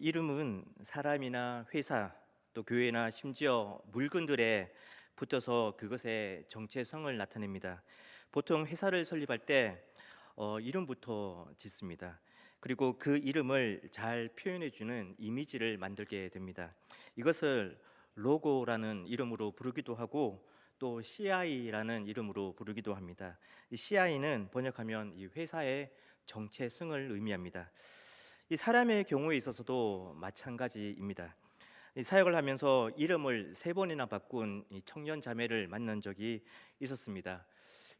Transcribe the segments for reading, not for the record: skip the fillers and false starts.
이름은 사람이나 회사 또 교회나 심지어 물건들에 붙어서 그것의 정체성을 나타냅니다. 보통 회사를 설립할 때 이름부터 짓습니다. 그리고 그 이름을 잘 표현해주는 이미지를 만들게 됩니다. 이것을 로고라는 이름으로 부르기도 하고 또 CI라는 이름으로 부르기도 합니다. 이 CI는 번역하면 이 회사의 정체성을 의미합니다. 이 사람의 경우에 있어서도 마찬가지입니다. 이 사역을 하면서 이름을 3번이나 바꾼 이 청년 자매를 만난 적이 있었습니다.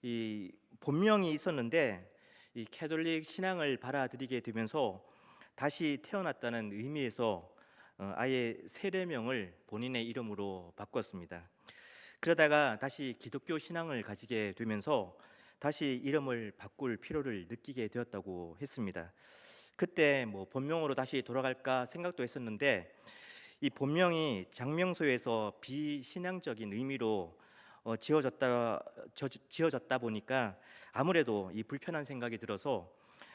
이 본명이 있었는데 이 캐톨릭 신앙을 받아들이게 되면서 다시 태어났다는 의미에서 아예 세례명을 본인의 이름으로 바꿨습니다. 그러다가 다시 기독교 신앙을 가지게 되면서 다시 이름을 바꿀 필요를 느끼게 되었다고 했습니다. 그때 본명으로 다시 돌아갈까 생각도 했었는데 이 본명이 장명소에서 비신앙적인 의미로 지어졌다 보니까 아무래도 이 불편한 생각이 들어서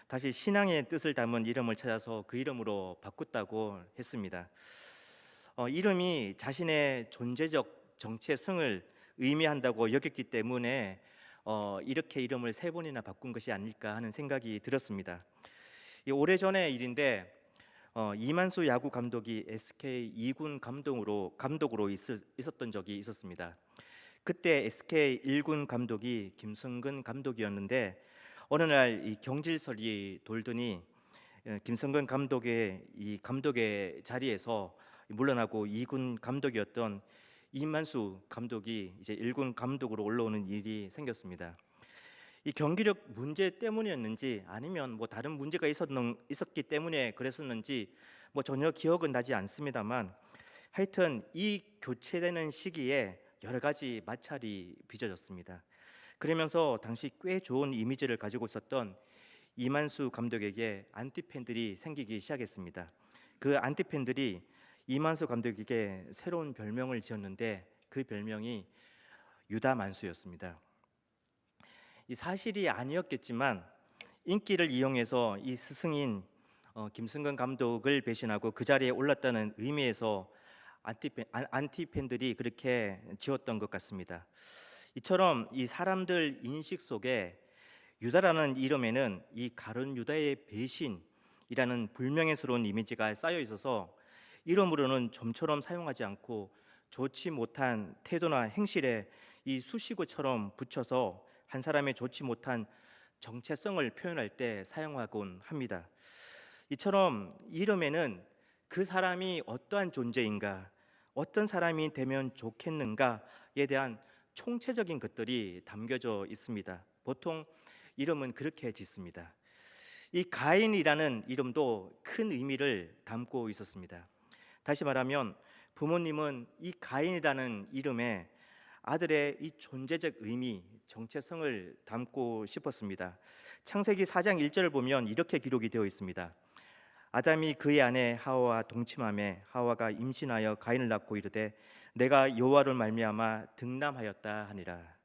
다시 신앙의 뜻을 담은 이름을 찾아서 그 이름으로 바꿨다고 했습니다. 이름이 자신의 존재적 정체성을 의미한다고 여겼기 때문에 이렇게 이름을 3번이나 바꾼 것이 아닐까 하는 생각이 들었습니다. 오래전의 일인데 이만수 야구 감독이 SK 2군 감독으로 있었던 적이 있었습니다. 그때 SK 1군 감독이 김성근 감독이었는데 어느 날 이 경질설이 돌더니 김성근 감독의 이 감독의 자리에서 물러나고 2군 감독이었던 이만수 감독이 이제 1군 감독으로 올라오는 일이 생겼습니다. 이 경기력 문제 때문이었는지 아니면 다른 문제가 있었기 때문에 그랬었는지 전혀 기억은 나지 않습니다만 하여튼 이 교체되는 시기에 여러 가지 마찰이 빚어졌습니다. 그러면서 당시 꽤 좋은 이미지를 가지고 있었던 이만수 감독에게 안티팬들이 생기기 시작했습니다. 그 안티팬들이 이만수 감독에게 새로운 별명을 지었는데 그 별명이 유다만수였습니다. 이 사실이 아니었겠지만 인기를 이용해서 이 스승인 김승근 감독을 배신하고 그 자리에 올랐다는 의미에서 안티팬들이 그렇게 지었던 것 같습니다. 이처럼 이 사람들 인식 속에 유다라는 이름에는 이 가룟 유다의 배신이라는 불명예스러운 이미지가 쌓여 있어서 이름으로는 좀처럼 사용하지 않고 좋지 못한 태도나 행실에 이 수식어처럼 붙여서 한 사람의 좋지 못한 정체성을 표현할 때 사용하곤 합니다. 이처럼 이름에는 그 사람이 어떠한 존재인가, 어떤 사람이 되면 좋겠는가에 대한 총체적인 것들이 담겨져 있습니다. 보통 이름은 그렇게 짓습니다. 이 가인이라는 이름도 큰 의미를 담고 있었습니다. 다시 말하면 부모님은 이 가인이라는 이름에 아들의 이 존재적 의미, 정체성을 담고 싶었습니다. 창세기 4장 1절을 보면 이렇게 기록이 되어 있습니다. 아담이 그의 아내 하와와 동침하매 하와가 임신하여 가인을 낳고 이르되 내가 여호와로 말미암아 득남하였다 하니라.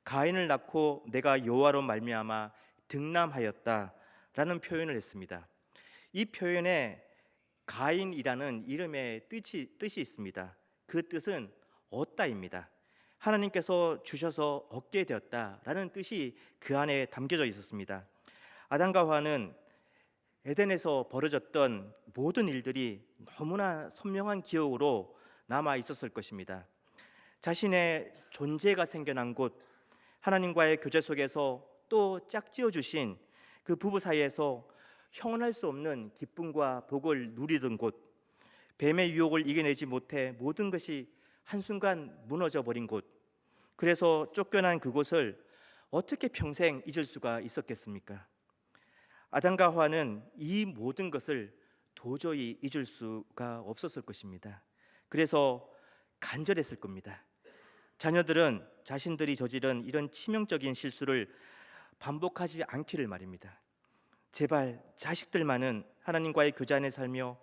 가인을 낳고 내가 여호와로 말미암아 득남하였다라는 표현을 했습니다. 이 표현에 가인이라는 이름의 뜻이 있습니다. 그 뜻은 얻다입니다. 하나님께서 주셔서 얻게 되었다라는 뜻이 그 안에 담겨져 있었습니다. 아담과 하와는 에덴에서 벌어졌던 모든 일들이 너무나 선명한 기억으로 남아 있었을 것입니다. 자신의 존재가 생겨난 곳, 하나님과의 교제 속에서 또 짝지어 주신 그 부부 사이에서 형언할 수 없는 기쁨과 복을 누리던 곳, 뱀의 유혹을 이겨내지 못해 모든 것이 한순간 무너져 버린 곳, 그래서 쫓겨난 그곳을 어떻게 평생 잊을 수가 있었겠습니까? 아담과 하와는 이 모든 것을 도저히 잊을 수가 없었을 것입니다. 그래서 간절했을 겁니다. 자녀들은 자신들이 저지른 이런 치명적인 실수를 반복하지 않기를 말입니다. 제발 자식들만은 하나님과의 교제 안에 살며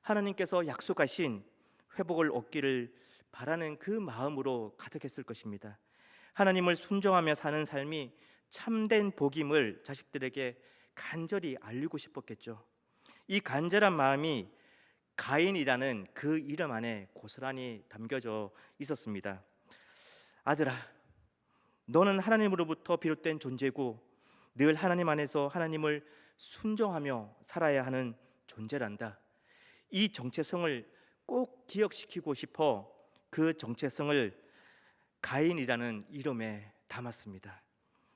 하나님께서 약속하신 회복을 얻기를 바라는 그 마음으로 가득했을 것입니다. 하나님을 순종하며 사는 삶이 참된 복임을 자식들에게 간절히 알리고 싶었겠죠. 이 간절한 마음이 가인이라는 그 이름 안에 고스란히 담겨져 있었습니다. 아들아, 너는 하나님으로부터 비롯된 존재고 늘 하나님 안에서 하나님을 순종하며 살아야 하는 존재란다. 이 정체성을 꼭 기억시키고 싶어 그 정체성을 가인이라는 이름에 담았습니다.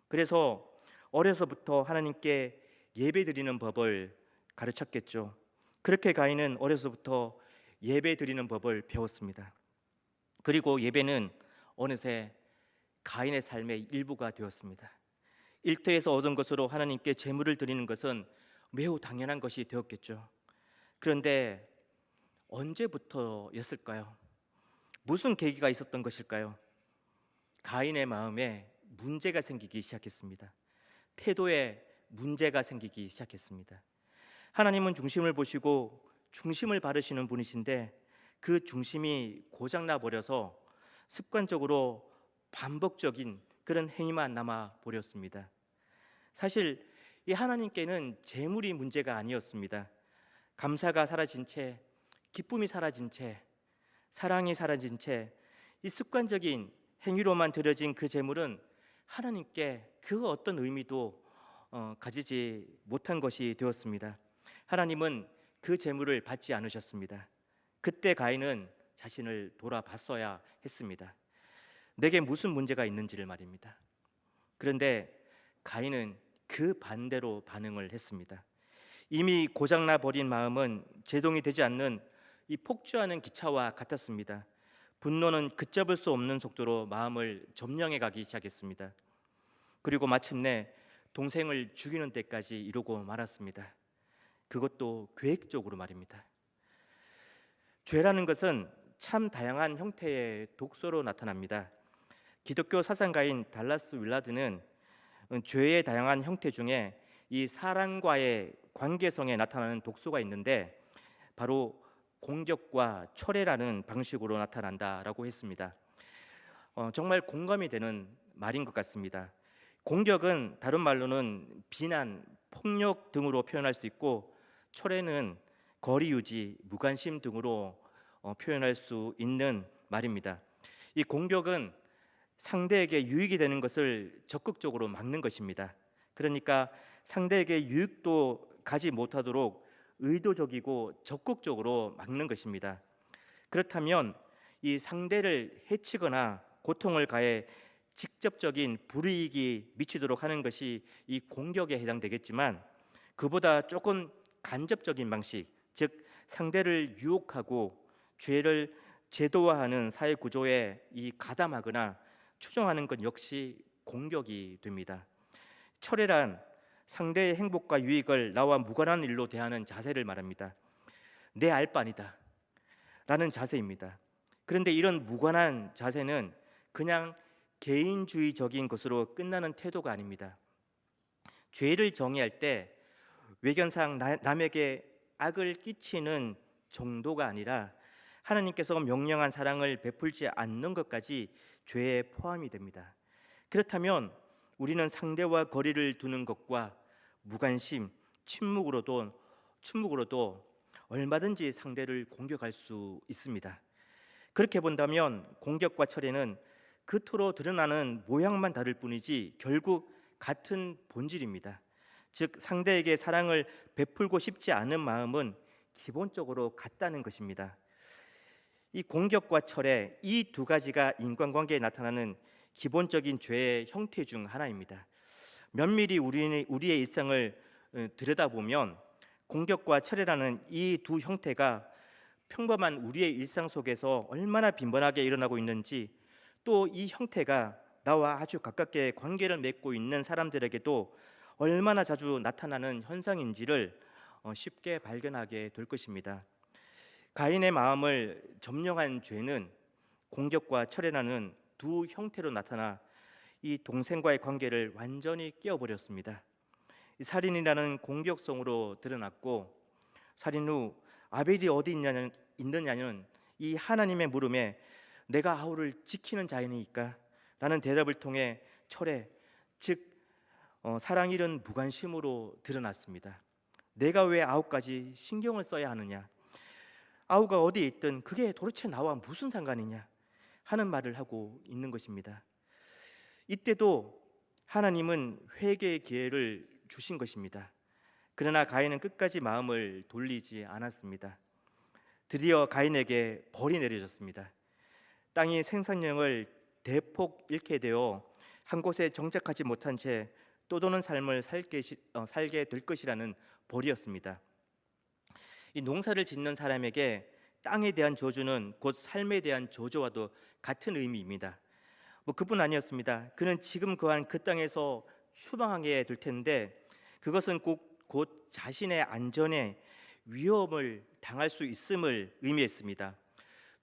그래서 어려서부터 하나님께 예배드리는 법을 가르쳤겠죠. 그렇게 가인은 어려서부터 예배드리는 법을 배웠습니다. 그리고 예배는 어느새 가인의 삶의 일부가 되었습니다. 일터에서 얻은 것으로 하나님께 제물을 드리는 것은 매우 당연한 것이 되었겠죠. 그런데 언제부터였을까요? 무슨 계기가 있었던 것일까요? 가인의 마음에 문제가 생기기 시작했습니다. 태도에 문제가 생기기 시작했습니다. 하나님은 중심을 보시고 중심을 바르시는 분이신데 그 중심이 고장나 버려서 습관적으로 반복적인 그런 행위만 남아 버렸습니다. 사실 이 하나님께는 재물이 문제가 아니었습니다. 감사가 사라진 채, 기쁨이 사라진 채, 사랑이 사라진 채 이 습관적인 행위로만 드려진 그 재물은 하나님께 그 어떤 의미도 가지지 못한 것이 되었습니다. 하나님은 그 재물을 받지 않으셨습니다. 그때 가인은 자신을 돌아봤어야 했습니다. 내게 무슨 문제가 있는지를 말입니다. 그런데 가인은 그 반대로 반응을 했습니다. 이미 고장나 버린 마음은 제동이 되지 않는 이 폭주하는 기차와 같았습니다. 분노는 걷잡을 수 없는 속도로 마음을 점령해 가기 시작했습니다. 그리고 마침내 동생을 죽이는 데까지 이르고 말았습니다. 그것도 계획적으로 말입니다. 죄라는 것은 참 다양한 형태의 독소로 나타납니다. 기독교 사상가인 달라스 윌라드는 죄의 다양한 형태 중에 이 사람과의 관계성에 나타나는 독소가 있는데 바로 공격과 철회라는 방식으로 나타난다라고 했습니다. 정말 공감이 되는 말인 것 같습니다. 공격은 다른 말로는 비난, 폭력 등으로 표현할 수 있고 철회는 거리 유지, 무관심 등으로 표현할 수 있는 말입니다. 이 공격은 상대에게 유익이 되는 것을 적극적으로 막는 것입니다. 그러니까 상대에게 유익도 가지 못하도록 의도적이고 적극적으로 막는 것입니다. 그렇다면 이 상대를 해치거나 고통을 가해 직접적인 불이익이 미치도록 하는 것이 이 공격에 해당되겠지만 그보다 조금 간접적인 방식, 즉 상대를 유혹하고 죄를 제도화하는 사회 구조에 이 가담하거나 추종하는 것 역시 공격이 됩니다. 철회란 상대의 행복과 유익을 나와 무관한 일로 대하는 자세를 말합니다. 내 알 바 아니다 라는 자세입니다. 그런데 이런 무관한 자세는 그냥 개인주의적인 것으로 끝나는 태도가 아닙니다. 죄를 정의할 때 외견상 남에게 악을 끼치는 정도가 아니라 하나님께서 명령한 사랑을 베풀지 않는 것까지 죄에 포함이 됩니다. 그렇다면 우리는 상대와 거리를 두는 것과 무관심, 침묵으로도 얼마든지 상대를 공격할 수 있습니다. 그렇게 본다면 공격과 철회는 겉으로 드러나는 모양만 다를 뿐이지 결국 같은 본질입니다. 즉 상대에게 사랑을 베풀고 싶지 않은 마음은 기본적으로 같다는 것입니다. 이 공격과 철회, 이 두 가지가 인간관계에 나타나는 기본적인 죄의 형태 중 하나입니다. 면밀히 우리의 일상을 들여다보면 공격과 철회라는 이 두 형태가 평범한 우리의 일상 속에서 얼마나 빈번하게 일어나고 있는지, 또 이 형태가 나와 아주 가깝게 관계를 맺고 있는 사람들에게도 얼마나 자주 나타나는 현상인지를 쉽게 발견하게 될 것입니다. 가인의 마음을 점령한 죄는 공격과 철회라는 두 형태로 나타나 이 동생과의 관계를 완전히 깨어버렸습니다. 살인이라는 공격성으로 드러났고, 살인 후 아벨이 어디 있느냐는 이 하나님의 물음에 내가 아우를 지키는 자이니까 라는 대답을 통해 철회, 즉 사랑 잃은 무관심으로 드러났습니다. 내가 왜 아우까지 신경을 써야 하느냐, 아우가 어디에 있든 그게 도대체 나와 무슨 상관이냐 하는 말을 하고 있는 것입니다. 이때도 하나님은 회개의 기회를 주신 것입니다. 그러나 가인은 끝까지 마음을 돌리지 않았습니다. 드디어 가인에게 벌이 내려졌습니다. 땅이 생산량을 대폭 잃게 되어 한 곳에 정착하지 못한 채 떠도는 삶을 살게 될 것이라는 벌이었습니다. 이 농사를 짓는 사람에게 땅에 대한 저주는 곧 삶에 대한 저주와도 같은 의미입니다. 그뿐 아니었습니다. 그는 지금 거한 그 땅에서 추방하게 될 텐데 그것은 곧 자신의 안전에 위험을 당할 수 있음을 의미했습니다.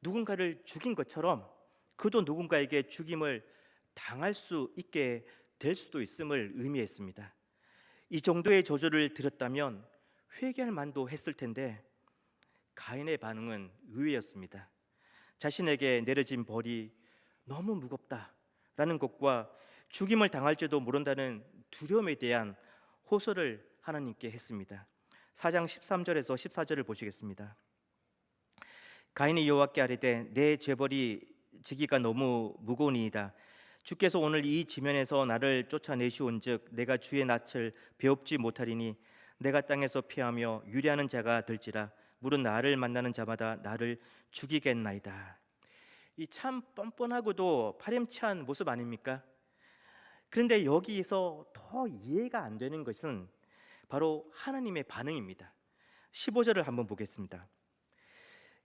누군가를 죽인 것처럼 그도 누군가에게 죽임을 당할 수 있게 될 수도 있음을 의미했습니다. 이 정도의 저주를 들었다면 회개할 만도 했을 텐데 가인의 반응은 의외였습니다. 자신에게 내려진 벌이 너무 무겁다라는 것과 죽임을 당할지도 모른다는 두려움에 대한 호소를 하나님께 했습니다. 4장 13절에서 14절을 보시겠습니다. 가인이 여호와께 아뢰되 내 죄벌이 지기가 너무 무거우니이다. 주께서 오늘 이 지면에서 나를 쫓아내시온즉 내가 주의 낯을 배웁지 못하리니 내가 땅에서 피하며 유리하는 자가 될지라 물은 나를 만나는 자마다 나를 죽이겠나이다. 이 참 뻔뻔하고도 파렴치한 모습 아닙니까? 그런데 여기에서 더 이해가 안 되는 것은 바로 하나님의 반응입니다. 15절을 한번 보겠습니다.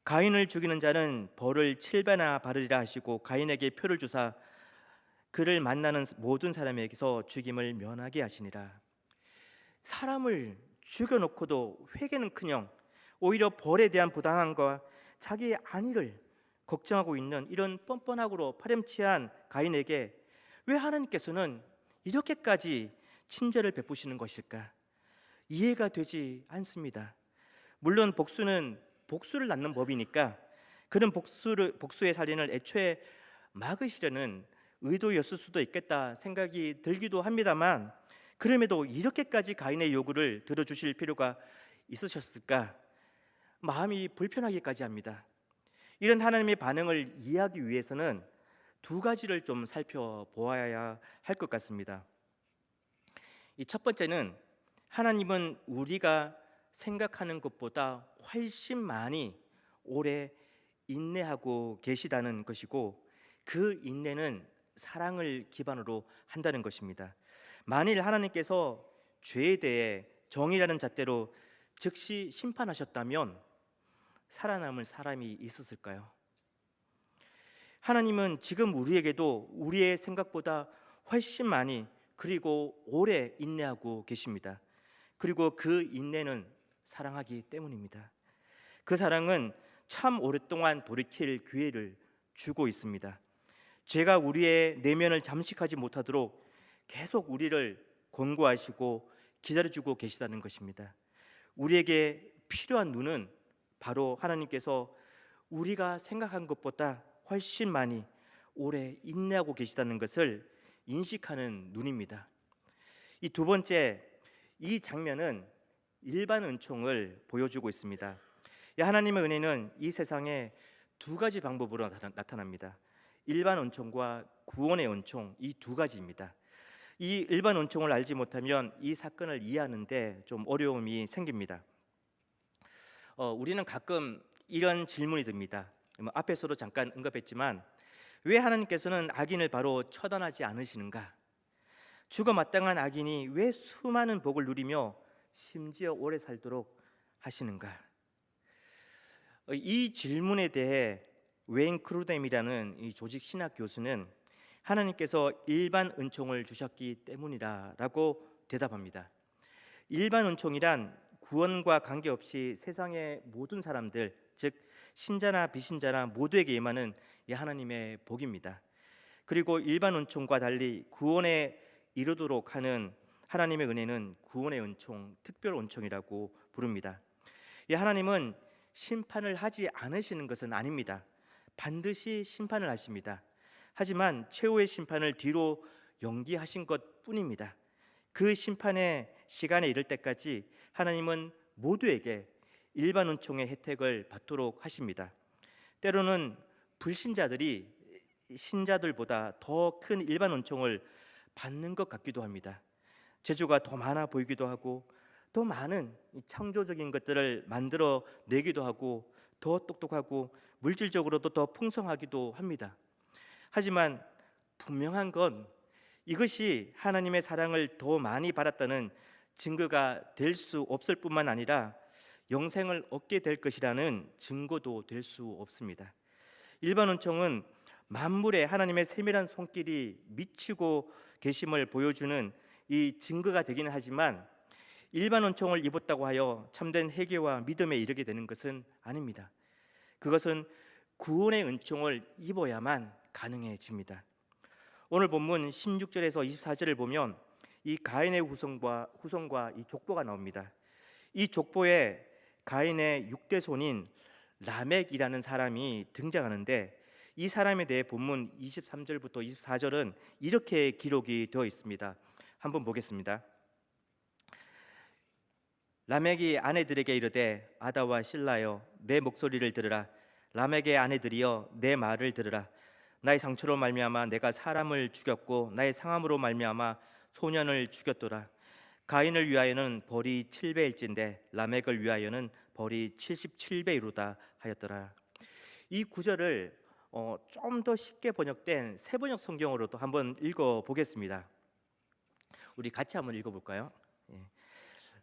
가인을 죽이는 자는 벌을 7배나 받으리라 하시고 가인에게 표를 주사 그를 만나는 모든 사람에게서 죽임을 면하게 하시니라. 사람을 죽여놓고도 회개는커녕 오히려 벌에 대한 부당함과 자기의 안위를 걱정하고 있는 이런 뻔뻔하고 파렴치한 가인에게 왜 하나님께서는 이렇게까지 친절을 베푸시는 것일까? 이해가 되지 않습니다. 물론 복수는 복수를 낳는 법이니까 그런 복수의 살인을 애초에 막으시려는 의도였을 수도 있겠다 생각이 들기도 합니다만 그럼에도 이렇게까지 가인의 요구를 들어주실 필요가 있으셨을까? 마음이 불편하기까지 합니다. 이런 하나님의 반응을 이해하기 위해서는 두 가지를 좀 살펴보아야 할 것 같습니다. 이 첫 번째는 하나님은 우리가 생각하는 것보다 훨씬 많이 오래 인내하고 계시다는 것이고 그 인내는 사랑을 기반으로 한다는 것입니다. 만일 하나님께서 죄에 대해 정의라는 잣대로 즉시 심판하셨다면 살아남을 사람이 있었을까요? 하나님은 지금 우리에게도 우리의 생각보다 훨씬 많이 그리고 오래 인내하고 계십니다. 그리고 그 인내는 사랑하기 때문입니다. 그 사랑은 참 오랫동안 돌이킬 기회를 주고 있습니다. 죄가 우리의 내면을 잠식하지 못하도록 계속 우리를 권고하시고 기다려주고 계시다는 것입니다. 우리에게 필요한 눈은 바로 하나님께서 우리가 생각한 것보다 훨씬 많이 오래 인내하고 계시다는 것을 인식하는 눈입니다. 이 두 번째, 이 장면은 일반 은총을 보여주고 있습니다. 하나님의 은혜는 이 세상에 두 가지 방법으로 나타납니다. 일반 은총과 구원의 은총, 이 두 가지입니다. 이 일반 은총을 알지 못하면 이 사건을 이해하는데 좀 어려움이 생깁니다. 우리는 가끔 이런 질문이 듭니다. 앞에서도 잠깐 언급했지만 왜 하나님께서는 악인을 바로 처단하지 않으시는가? 죽어 마땅한 악인이 왜 수많은 복을 누리며 심지어 오래 살도록 하시는가? 이 질문에 대해 웨인 크루뎀이라는 이 조직 신학 교수는 하나님께서 일반 은총을 주셨기 때문이라고 대답합니다. 일반 은총이란 구원과 관계없이 세상의 모든 사람들, 즉 신자나 비신자나 모두에게 임하는 이 하나님의 복입니다. 그리고 일반 은총과 달리 구원에 이르도록 하는 하나님의 은혜는 구원의 은총, 특별 은총이라고 부릅니다. 이 하나님은 심판을 하지 않으시는 것은 아닙니다. 반드시 심판을 하십니다. 하지만 최후의 심판을 뒤로 연기하신 것뿐입니다. 그 심판의 시간에 이를 때까지 하나님은 모두에게 일반 은총의 혜택을 받도록 하십니다. 때로는 불신자들이 신자들보다 더 큰 일반 은총을 받는 것 같기도 합니다. 재주가 더 많아 보이기도 하고 더 많은 창조적인 것들을 만들어 내기도 하고 더 똑똑하고 물질적으로도 더 풍성하기도 합니다. 하지만 분명한 건 이것이 하나님의 사랑을 더 많이 받았다는 증거가 될 수 없을 뿐만 아니라 영생을 얻게 될 것이라는 증거도 될 수 없습니다. 일반 은총은 만물에 하나님의 세밀한 손길이 미치고 계심을 보여주는 이 증거가 되기는 하지만 일반 은총을 입었다고 하여 참된 회개와 믿음에 이르게 되는 것은 아닙니다. 그것은 구원의 은총을 입어야만 가능해집니다. 오늘 본문 16절에서 24절을 보면 이 가인의 후손과 이 족보가 나옵니다. 이 족보에 가인의 6대 손인 라멕이라는 사람이 등장하는데 이 사람에 대해 본문 23절부터 24절은 이렇게 기록이 되어 있습니다. 한번 보겠습니다. 라멕이 아내들에게 이르되 아다와 실라여 내 목소리를 들으라. 라멕의 아내들이여 내 말을 들으라. 나의 상처로 말미암아 내가 사람을 죽였고 나의 상함으로 말미암아 소년을 죽였도다. 가인을 위하여는 벌이 7배일진데 라멕을 위하여는 벌이 77배이로다 하였더라. 이 구절을 좀 더 쉽게 번역된 새번역 성경으로도 한번 읽어보겠습니다. 우리 같이 한번 읽어볼까요?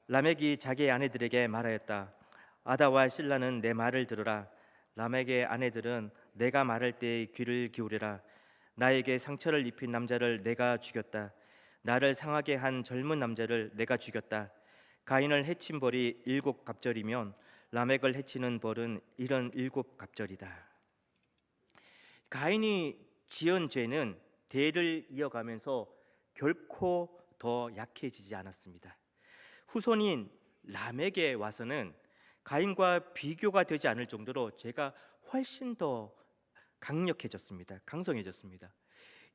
라멕이 자기의 아내들에게 말하였다. 아다와 실라는 내 말을 들으라. 라멕의 아내들은 내가 말할 때에 귀를 기울이라. 나에게 상처를 입힌 남자를 내가 죽였다. 나를 상하게 한 젊은 남자를 내가 죽였다. 가인을 해친 벌이 7갑절이면 라멕을 해치는 벌은 77갑절이다. 가인이 지은 죄는 대를 이어가면서 결코 더 약해지지 않았습니다. 후손인 라멕에 와서는 가인과 비교가 되지 않을 정도로 죄가 훨씬 더 강성해졌습니다.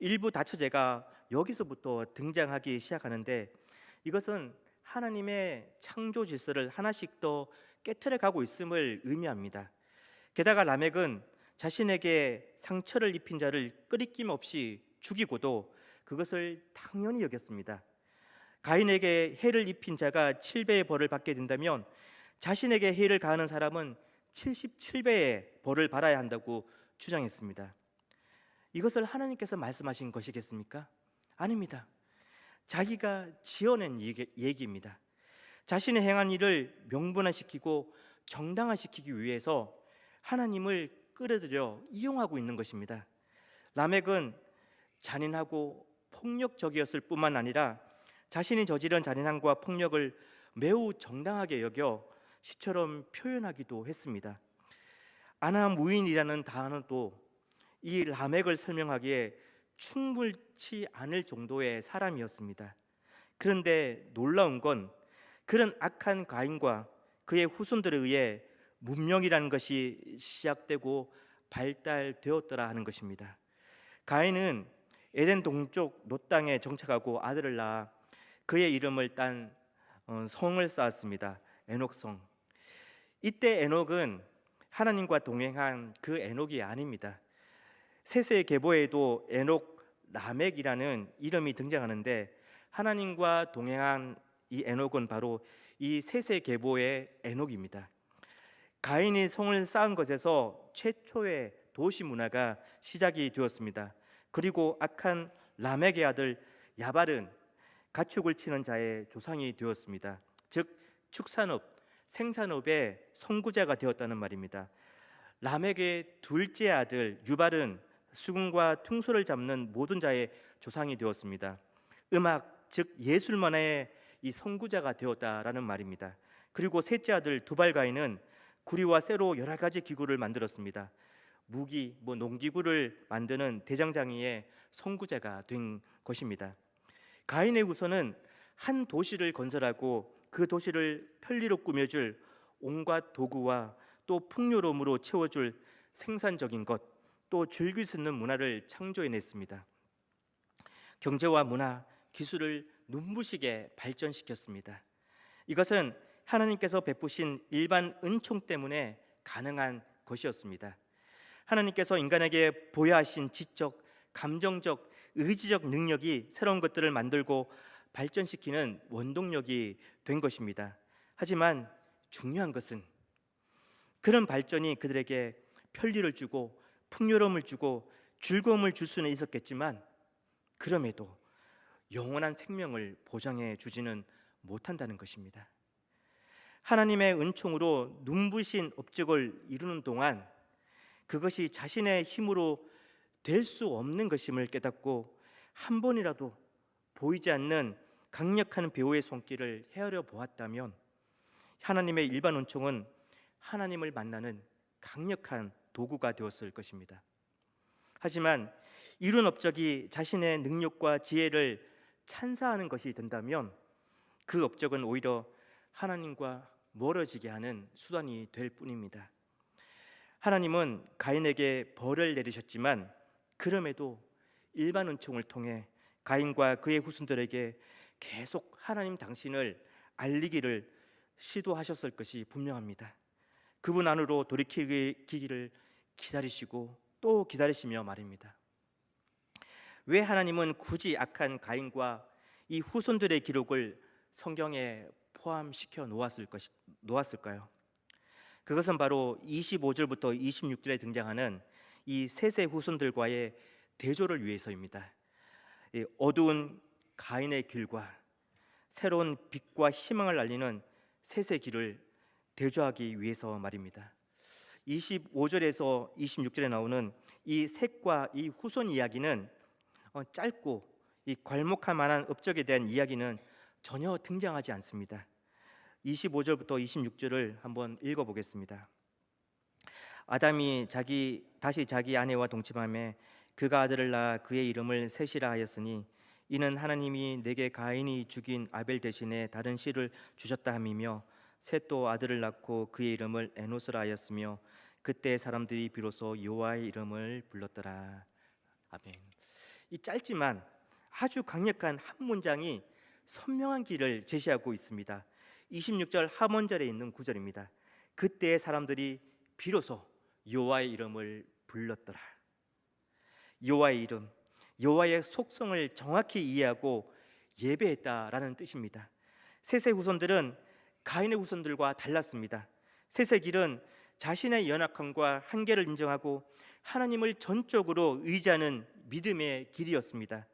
일부 다처제가 여기서부터 등장하기 시작하는데 이것은 하나님의 창조 질서를 하나씩 더 깨트려 가고 있음을 의미합니다. 게다가 라멕은 자신에게 상처를 입힌 자를 끄리낌 없이 죽이고도 그것을 당연히 여겼습니다. 가인에게 해를 입힌 자가 7배의 벌을 받게 된다면 자신에게 해를 가하는 사람은 77배의 벌을 받아야 한다고 주장했습니다. 이것을 하나님께서 말씀하신 것이겠습니까? 아닙니다. 자기가 지어낸 얘기입니다. 자신의 행한 일을 명분화시키고 정당화시키기 위해서 하나님을 끌어들여 이용하고 있는 것입니다. 라멕은 잔인하고 폭력적이었을 뿐만 아니라 자신이 저지른 잔인함과 폭력을 매우 정당하게 여겨 시처럼 표현하기도 했습니다. 아나무인이라는 단어도 이 라멕을 설명하기에 충분치 않을 정도의 사람이었습니다. 그런데 놀라운 건 그런 악한 가인과 그의 후손들에 의해 문명이라는 것이 시작되고 발달되었더라 하는 것입니다. 가인은 에덴 동쪽 롯 땅에 정착하고 아들을 낳아 그의 이름을 딴 성을 쌓았습니다. 에녹성. 이때 에녹은 하나님과 동행한 그 에녹이 아닙니다. 셋의 계보에도 에녹 라멕이라는 이름이 등장하는데 하나님과 동행한 이 에녹은 바로 이 셋의 계보의 에녹입니다. 가인이 성을 쌓은 것에서 최초의 도시 문화가 시작이 되었습니다. 그리고 악한 라멕의 아들 야발은 가축을 치는 자의 조상이 되었습니다. 즉 축산업, 생산업의 선구자가 되었다는 말입니다. 라멕의 둘째 아들 유발은 수금과 퉁소를 잡는 모든 자의 조상이 되었습니다. 음악, 즉 예술 문화의 이 선구자가 되었다라는 말입니다. 그리고 셋째 아들 두발가인은 구리와 쇠로 여러 가지 기구를 만들었습니다. 무기, 농기구를 만드는 대장장이의 선구자가 된 것입니다. 가인의 후손은 한 도시를 건설하고 그 도시를 편리로 꾸며줄 온갖 도구와 또 풍요로움으로 채워줄 생산적인 것, 또 즐길 수 있는 문화를 창조해냈습니다. 경제와 문화, 기술을 눈부시게 발전시켰습니다. 이것은 하나님께서 베푸신 일반 은총 때문에 가능한 것이었습니다. 하나님께서 인간에게 부여하신 지적, 감정적, 의지적 능력이 새로운 것들을 만들고 발전시키는 원동력이 된 것입니다. 하지만 중요한 것은 그런 발전이 그들에게 편리를 주고 풍요로움을 주고 즐거움을 줄 수는 있었겠지만 그럼에도 영원한 생명을 보장해 주지는 못한다는 것입니다. 하나님의 은총으로 눈부신 업적을 이루는 동안 그것이 자신의 힘으로 될 수 없는 것임을 깨닫고 한 번이라도 보이지 않는 강력한 배후의 손길을 헤아려 보았다면 하나님의 일반 은총은 하나님을 만나는 강력한 도구가 되었을 것입니다. 하지만 이룬 업적이 자신의 능력과 지혜를 찬사하는 것이 된다면 그 업적은 오히려 하나님과 멀어지게 하는 수단이 될 뿐입니다. 하나님은 가인에게 벌을 내리셨지만 그럼에도 일반 은총을 통해 가인과 그의 후손들에게 계속 하나님 당신을 알리기를 시도하셨을 것이 분명합니다. 그분 안으로 돌이키기를 기다리시고 또 기다리시며 말입니다. 왜 하나님은 굳이 악한 가인과 이 후손들의 기록을 성경에 포함시켜 놓았을까요? 그것은 바로 25절부터 26절에 등장하는 이 셋의 후손들과의 대조를 위해서입니다. 어두운 가인의 길과 새로운 빛과 희망을 알리는 셋의 길을 대조하기 위해서 말입니다. 25절에서 26절에 나오는 이 셋과 이 후손 이야기는 짧고 이 괄목할 만한 업적에 대한 이야기는 전혀 등장하지 않습니다. 25절부터 26절을 한번 읽어보겠습니다. 아담이 다시 자기 아내와 동침하며 그가 아들을 낳아 그의 이름을 셋이라 하였으니 이는 하나님이 내게 가인이 죽인 아벨 대신에 다른 씨를 주셨다 함이며 셋도 아들을 낳고 그의 이름을 에노스라 하였으며 그때 사람들이 비로소 여호와의 이름을 불렀더라. 아멘. 이 짧지만 아주 강력한 한 문장이 선명한 길을 제시하고 있습니다. 26절 하몬절에 있는 구절입니다. 그때 사람들이 비로소 여호와의 이름을 불렀더라. 여호와의 이름, 여호와의 속성을 정확히 이해하고 예배했다라는 뜻입니다. 셋의 후손들은 가인의 후손들과 달랐습니다. 셋의 길은 자신의 연약함과 한계를 인정하고 하나님을 전적으로 의지하는 믿음의 길이었습니다.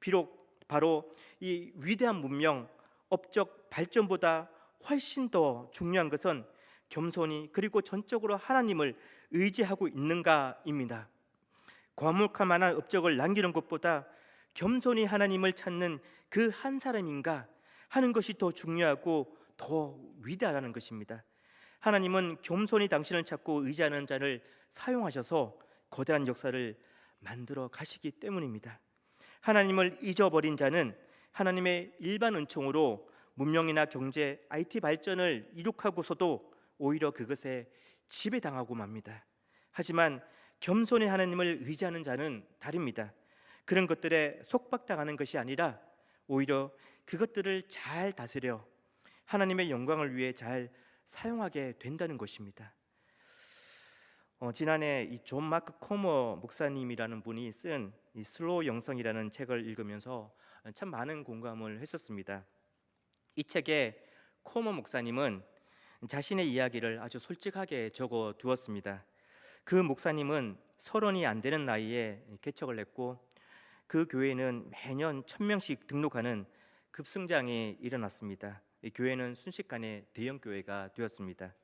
비록 바로 이 위대한 문명, 업적 발전보다 훨씬 더 중요한 것은 겸손히 그리고 전적으로 하나님을 의지하고 있는가입니다. 과묵할 만한 업적을 남기는 것보다 겸손히 하나님을 찾는 그 한 사람인가 하는 것이 더 중요하고 더 위대하다는 것입니다. 하나님은 겸손히 당신을 찾고 의지하는 자를 사용하셔서 거대한 역사를 만들어 가시기 때문입니다. 하나님을 잊어버린 자는 하나님의 일반 은총으로 문명이나 경제, IT 발전을 이룩하고서도 오히려 그것에 지배당하고 맙니다. 하지만 겸손히 하나님을 의지하는 자는 다릅니다. 그런 것들에 속박당하는 것이 아니라 오히려 그것들을 잘 다스려 하나님의 영광을 위해 잘 사용하게 된다는 것입니다. 지난해 이 존 마크 코머 목사님이라는 분이 쓴 이 슬로우 영성이라는 책을 읽으면서 참 많은 공감을 했었습니다. 이 책에 코머 목사님은 자신의 이야기를 아주 솔직하게 적어 두었습니다. 그 목사님은 30이 안 되는 나이에 개척을 했고 그 교회는 매년 1000명씩 등록하는 급성장이 일어났습니다. 이 교회는 순식간에 대형 교회가 되었습니다.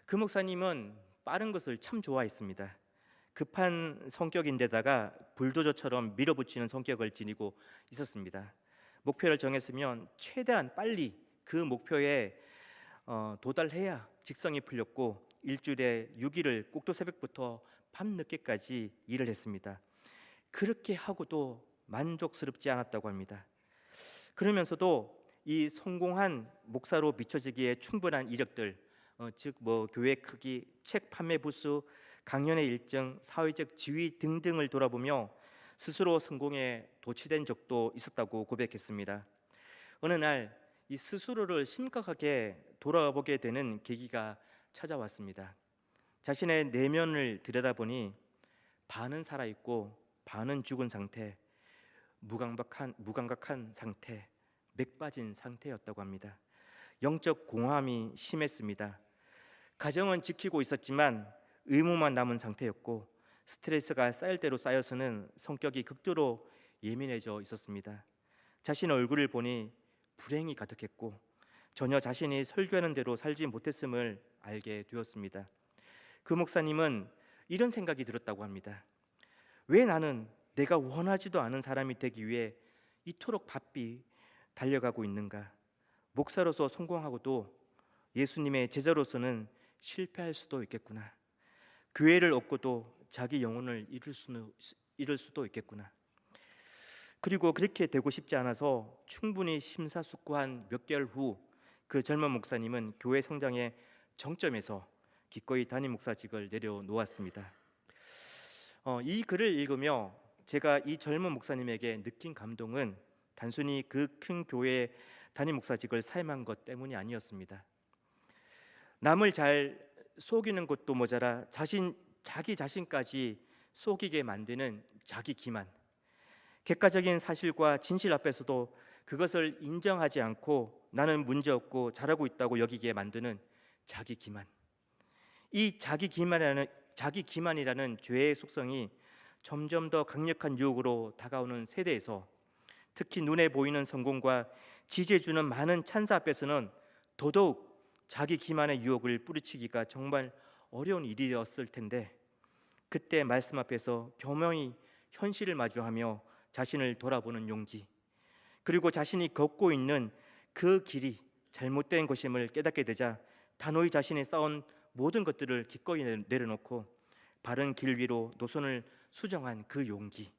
그 목사님은 빠른 것을 참 좋아했습니다. 급한 성격인데다가 불도저처럼 밀어붙이는 성격을 지니고 있었습니다. 목표를 정했으면 최대한 빨리 그 목표에 도달해야 직성이 풀렸고 일주일에 6일을 꼭두 새벽부터 밤늦게까지 일을 했습니다. 그렇게 하고도 만족스럽지 않았다고 합니다. 그러면서도 이 성공한 목사로 비춰지기에 충분한 이력들, 즉 교회 크기, 책 판매 부수, 강연의 일정, 사회적 지위 등등을 돌아보며 스스로 성공에 도취된 적도 있었다고 고백했습니다. 어느 날 이 스스로를 심각하게 돌아보게 되는 계기가 찾아왔습니다. 자신의 내면을 들여다보니 반은 살아있고 반은 죽은 상태, 무감각한 상태, 맥 빠진 상태였다고 합니다. 영적 공허함이 심했습니다. 가정은 지키고 있었지만 의무만 남은 상태였고, 스트레스가 쌓일 대로 쌓여서는 성격이 극도로 예민해져 있었습니다. 자신의 얼굴을 보니 불행이 가득했고 전혀 자신이 설교하는 대로 살지 못했음을 알게 되었습니다. 그 목사님은 이런 생각이 들었다고 합니다. 왜 나는 내가 원하지도 않은 사람이 되기 위해 이토록 바삐 달려가고 있는가? 목사로서 성공하고도 예수님의 제자로서는 실패할 수도 있겠구나. 교회를 얻고도 자기 영혼을 잃을 수도 있겠구나. 그리고 그렇게 되고 싶지 않아서 충분히 심사숙고한 몇 개월 후 그 젊은 목사님은 교회 성장의 정점에서 기꺼이 담임 목사직을 내려놓았습니다. 이 글을 읽으며 제가 이 젊은 목사님에게 느낀 감동은 단순히 그 큰 교회 담임 목사직을 사임한 것 때문이 아니었습니다. 남을 잘 속이는 것도 모자라 자기 자신까지 속이게 만드는 자기 기만, 객관적인 사실과 진실 앞에서도 그것을 인정하지 않고 나는 문제없고 잘하고 있다고 여기게 만드는 자기 기만. 이 자기 기만이라는 죄의 속성이 점점 더 강력한 유혹으로 다가오는 세대에서, 특히 눈에 보이는 성공과 지지해주는 많은 찬사 앞에서는 더더욱 자기 기만의 유혹을 뿌리치기가 정말 어려운 일이었을 텐데, 그때 말씀 앞에서 교명히 현실을 마주하며 자신을 돌아보는 용기, 그리고 자신이 걷고 있는 그 길이 잘못된 것임을 깨닫게 되자 단호히 자신이 쌓은 모든 것들을 기꺼이 내려놓고 바른 길 위로 노선을 수정한 그 용기,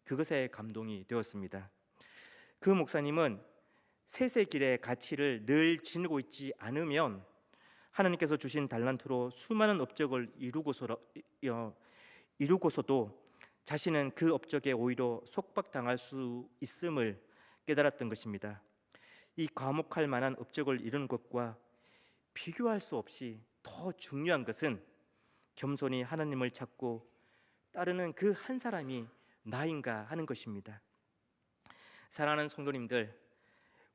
그것에 감동이 되었습니다. 그 목사님은 세세길의 가치를 늘 지니고 있지 않으면 하나님께서 주신 달란트로 수많은 업적을 이루고서도 자신은 그 업적에 오히려 속박당할 수 있음을 깨달았던 것입니다. 이 과목할 만한 업적을 이루는 것과 비교할 수 없이 더 중요한 것은 겸손히 하나님을 찾고 따르는 그 한 사람이 나인가 하는 것입니다. 사랑하는 성도님들,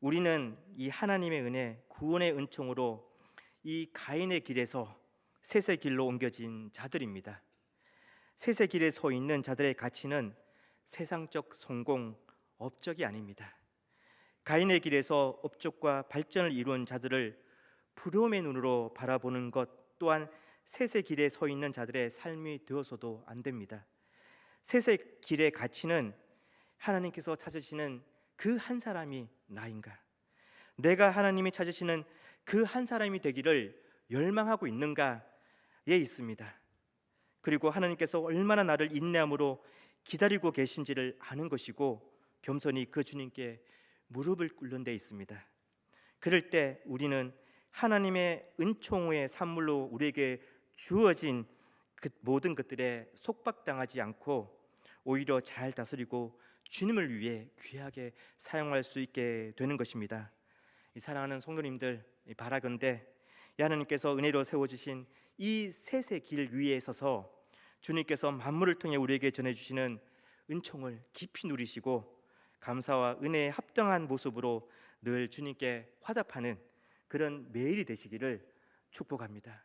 우리는 이 하나님의 은혜, 구원의 은총으로 이 가인의 길에서 셋의 길로 옮겨진 자들입니다. 셋의 길에 서 있는 자들의 가치는 세상적 성공, 업적이 아닙니다. 가인의 길에서 업적과 발전을 이룬 자들을 부러움의 눈으로 바라보는 것 또한 셋의 길에 서 있는 자들의 삶이 되어서도 안 됩니다. 셋의 길의 가치는 하나님께서 찾으시는 그 한 사람이 나인가, 내가 하나님이 찾으시는 그 한 사람이 되기를 열망하고 있는가에 있습니다. 그리고 하나님께서 얼마나 나를 인내함으로 기다리고 계신지를 아는 것이고, 겸손히 그 주님께 무릎을 꿇는 데 있습니다. 그럴 때 우리는 하나님의 은총의 산물로 우리에게 주어진 그 모든 것들에 속박당하지 않고 오히려 잘 다스리고 주님을 위해 귀하게 사용할 수 있게 되는 것입니다. 이 사랑하는 성도님들, 바라건대 하나님께서 은혜로 세워주신 이 셋의 길 위에 서서 주님께서 만물을 통해 우리에게 전해주시는 은총을 깊이 누리시고 감사와 은혜에 합당한 모습으로 늘 주님께 화답하는 그런 매일이 되시기를 축복합니다.